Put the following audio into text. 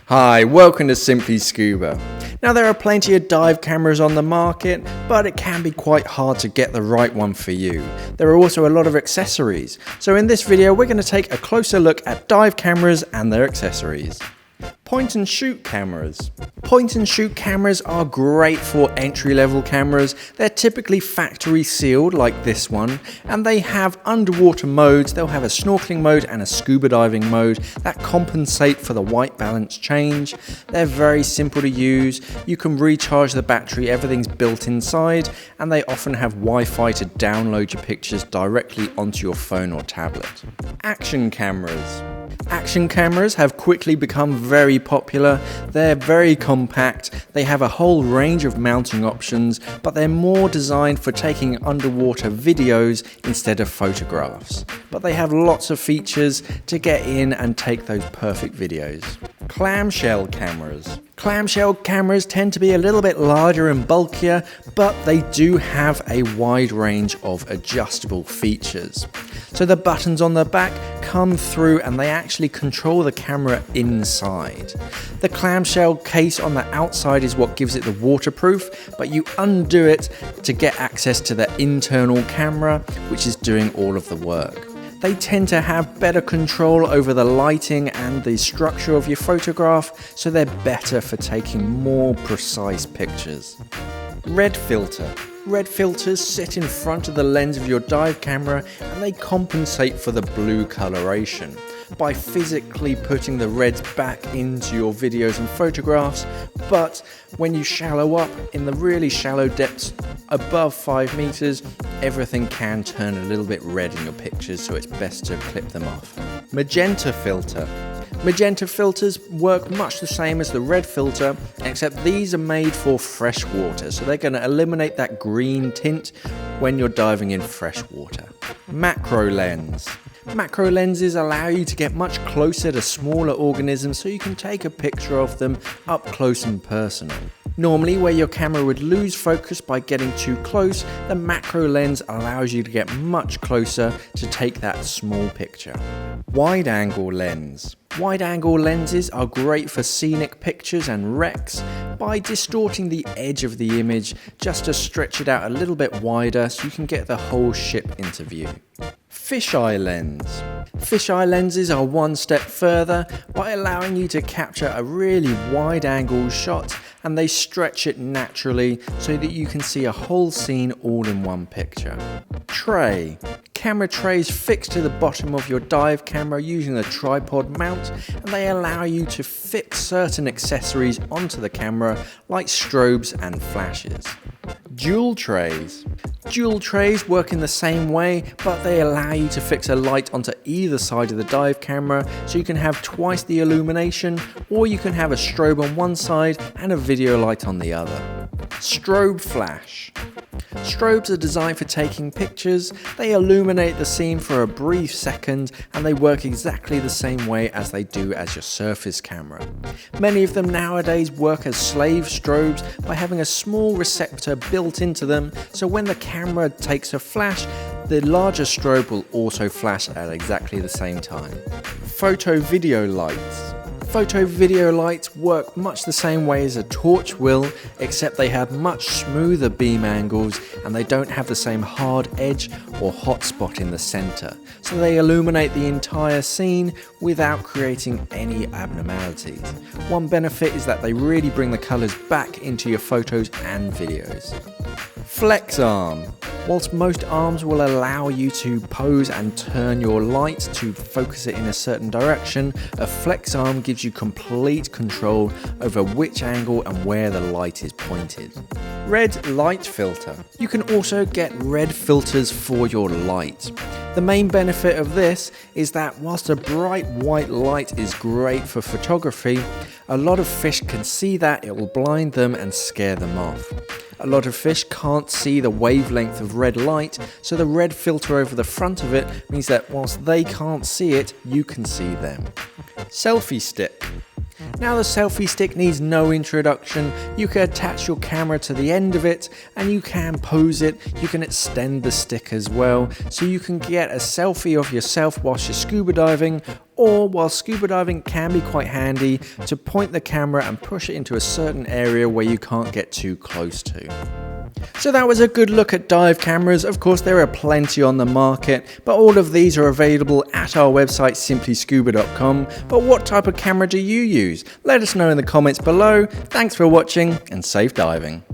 Hi, welcome to Simply Scuba. Now there are plenty of dive cameras on the market, but it can be quite hard to get the right one for you. There are also a lot of accessories, so in this video we're going to take a closer look at dive cameras and their accessories. Point and shoot cameras. Point and shoot cameras are great for entry-level cameras. They're typically factory sealed like this one, and they have underwater modes. They'll have a snorkeling mode and a scuba diving mode that compensate for the white balance change. They're very simple to use. You can recharge the battery, everything's built inside, and they often have Wi-Fi to download your pictures directly onto your phone or tablet. Action cameras. Action cameras have quickly become very popular. They're very compact, they have a whole range of mounting options, but they're more designed for taking underwater videos instead of photographs. But they have lots of features to get in and take those perfect videos. Clamshell cameras. Clamshell cameras tend to be a little bit larger and bulkier, but they do have a wide range of adjustable features. So the buttons on the back come through and they actually control the camera inside. The clamshell case on the outside is what gives it the waterproof, but you undo it to get access to the internal camera, which is doing all of the work. They tend to have better control over the lighting and the structure of your photograph, so they're better for taking more precise pictures. Red filter. Red filters sit in front of the lens of your dive camera and they compensate for the blue coloration by physically putting the reds back into your videos and photographs, but when you shallow up in the really shallow depths above 5 meters, everything can turn a little bit red in your pictures, so it's best to clip them off. Magenta filter. Magenta filters work much the same as the red filter, except these are made for fresh water, so they're going to eliminate that green tint when you're diving in fresh water. Macro lens. Macro lenses allow you to get much closer to smaller organisms, so you can take a picture of them up close and personal. Normally, where your camera would lose focus by getting too close, the macro lens allows you to get much closer to take that small picture. Wide angle lens. Wide angle lenses are great for scenic pictures and wrecks by distorting the edge of the image just to stretch it out a little bit wider so you can get the whole ship into view. Fisheye lens. Fisheye lenses are one step further by allowing you to capture a really wide angle shot, and they stretch it naturally so that you can see a whole scene all in one picture. Tray. Camera trays fixed to the bottom of your dive camera using a tripod mount, and they allow you to fix certain accessories onto the camera like strobes and flashes. Dual trays. Dual trays work in the same way, but they allow you to fix a light onto either side of the dive camera, so you can have twice the illumination, or you can have a strobe on one side and a video light on the other. Strobe flash. Strobes are designed for taking pictures. They illuminate the scene for a brief second, and they work exactly the same way as they do as your surface camera. Many of them nowadays work as slave strobes by having a small receptor built into them, so when the camera takes a flash, the larger strobe will also flash at exactly the same time. Photo video lights. Photo video lights work much the same way as a torch will, except they have much smoother beam angles and they don't have the same hard edge or hot spot in the center, so they illuminate the entire scene without creating any abnormalities. One benefit is that they really bring the colors back into your photos and videos. Flex arm. Whilst most arms will allow you to pose and turn your light to focus it in a certain direction, a flex arm gives you complete control over which angle and where the light is pointed. Red light filter. You can also get red filters for your light. The main benefit of this is that whilst a bright white light is great for photography, a lot of fish can see that it will blind them and scare them off. A lot of fish can't see the wavelength of red light, so the red filter over the front of it means that whilst they can't see it, you can see them. Selfie stick. Now the selfie stick needs no introduction. You can attach your camera to the end of it and you can pose it. You can extend the stick as well, so you can get a selfie of yourself whilst you're scuba diving, or while scuba diving can be quite handy to point the camera and push it into a certain area where you can't get too close to. So that was a good look at dive cameras. Of course, there are plenty on the market, but all of these are available at our website simplyscuba.com. But what type of camera do you use? Let us know in the comments below. Thanks for watching and safe diving.